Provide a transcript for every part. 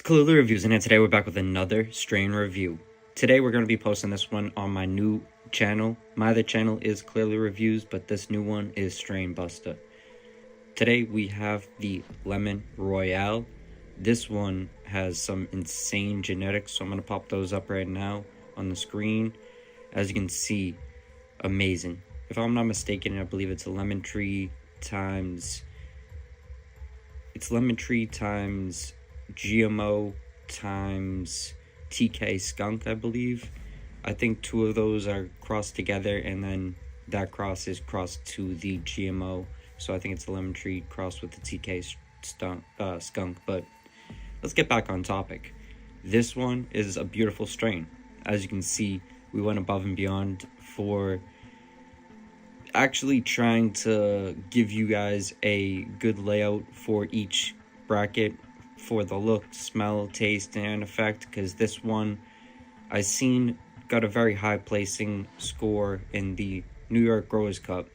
Clearly Reviews, and today we're back with another strain review. Today we're going to be posting this one on my new channel. My other channel is Clearly Reviews, but this new one is Strain Buster. Today we have the Lemon Royale. This one has some insane genetics, so I'm going to pop those up right now on the screen. As you can see, amazing. If I'm not mistaken, I believe it's lemon tree times GMO times TK skunk, I believe. I think two of those are crossed together, and then that cross is crossed to the GMO. So I think it's a lemon tree crossed with the TK skunk. But let's get back on topic. This one is a beautiful strain. As you can see, we went above and beyond for actually trying to give you guys a good layout for each bracket for the look, smell, taste, and effect, because this one I seen got a very high placing score in the New York Growers Cup.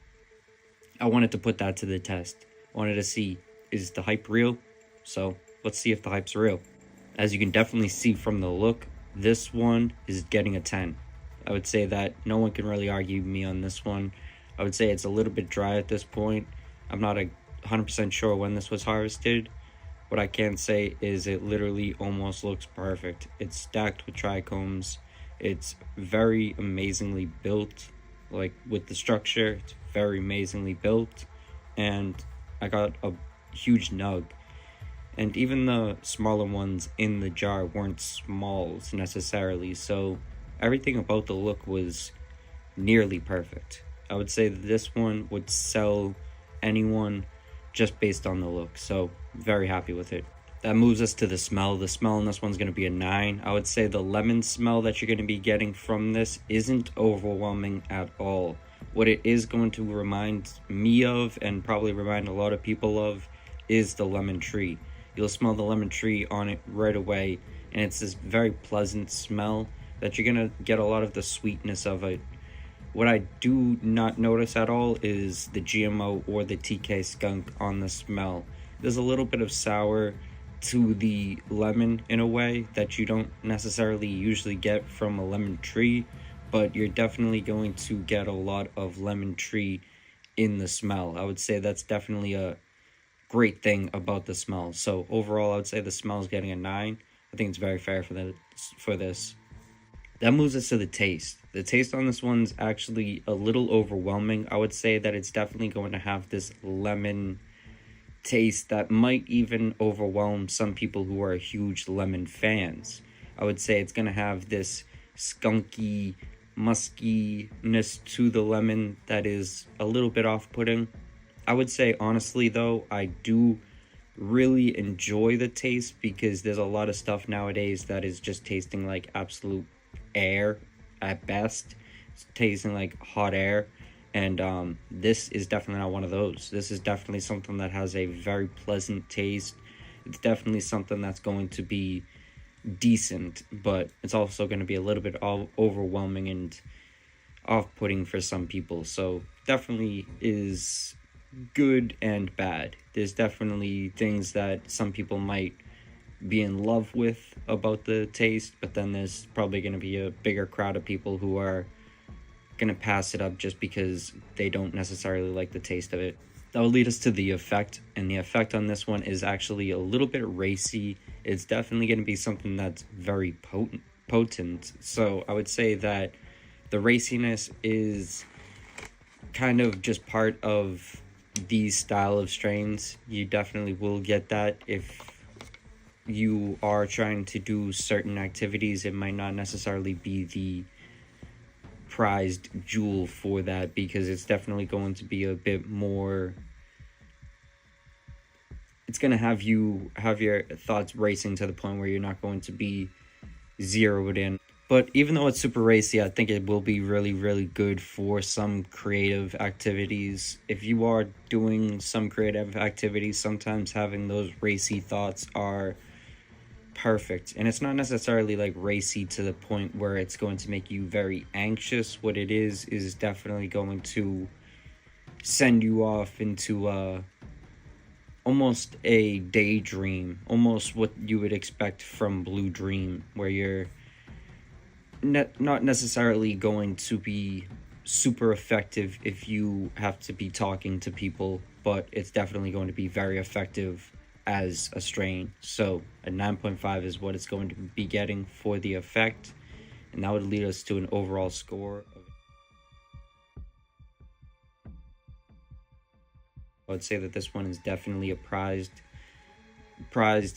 I wanted to put that to the test. I wanted to see, is the hype real? So let's see if the hype's real. As you can definitely see from the look, this one is getting a 10. I would say that no one can really argue me on this one. I would say it's a little bit dry at this point. I'm not 100% sure when this was harvested. What I can say is it literally almost looks perfect. It's stacked with trichomes. It's very amazingly built. Like with the structure, it's very amazingly built. And I got a huge nug. And even the smaller ones in the jar weren't smalls necessarily. So everything about the look was nearly perfect. I would say that this one would sell anyone just based on the look, so very happy with it. That moves us to the smell. The smell in this one's going to be a 9. I would say the lemon smell that you're going to be getting from this isn't overwhelming at all. What it is going to remind me of, and probably remind a lot of people of, is the lemon tree. You'll smell the lemon tree on it right away, and it's this very pleasant smell that you're going to get a lot of the sweetness of it. What I do not notice at all is the GMO or the TK skunk on the smell. There's a little bit of sour to the lemon in a way that you don't necessarily usually get from a lemon tree, but you're definitely going to get a lot of lemon tree in the smell. I would say that's definitely a great thing about the smell. So overall, I would say the smell is getting a 9. I think it's very fair for this. That moves us to the taste. The taste on this one's actually a little overwhelming. I would say that it's definitely going to have this lemon taste that might even overwhelm some people who are huge lemon fans. I would say it's going to have this skunky muskiness to the lemon that is a little bit off-putting. I would say, honestly, though, I do really enjoy the taste, because there's a lot of stuff nowadays that is just tasting like absolute air at best. It's tasting like hot air, and this is definitely not one of those. This is definitely something that has a very pleasant taste. It's definitely something that's going to be decent, but it's also going to be a little bit overwhelming and off-putting for some people. So definitely is good and bad. There's definitely things that some people might be in love with about the taste, but then there's probably going to be a bigger crowd of people who are going to pass it up just because they don't necessarily like the taste of it. That will lead us to the effect, and the effect on this one is actually a little bit racy. It's definitely going to be something that's very potent. So I would say that the raciness is kind of just part of these style of strains. You definitely will get that if you are trying to do certain activities. It might not necessarily be the prized jewel for that, because it's definitely going to be a bit more, it's going to have your thoughts racing to the point where you're not going to be zeroed in. But even though it's super racy, I think it will be really, really good for some creative activities. If you are doing some creative activities, sometimes having those racy thoughts are perfect. And it's not necessarily like racy to the point where it's going to make you very anxious. What it is definitely going to send you off into almost a daydream, almost what you would expect from Blue Dream, where you're not necessarily going to be super effective if you have to be talking to people, but it's definitely going to be very effective as a strain. So a 9.5 is what it's going to be getting for the effect, and that would lead us to an overall score of, I would say that this one is definitely a prized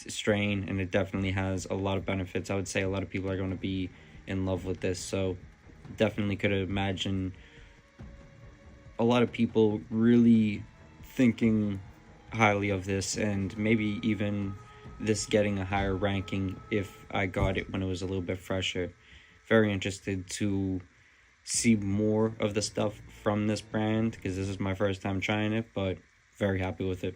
strain, and it definitely has a lot of benefits. I would say a lot of people are going to be in love with this, so definitely could imagine a lot of people really thinking highly of this, and maybe even this getting a higher ranking if I got it when it was a little bit fresher. Very interested to see more of the stuff from this brand because this is my first time trying it, but very happy with it.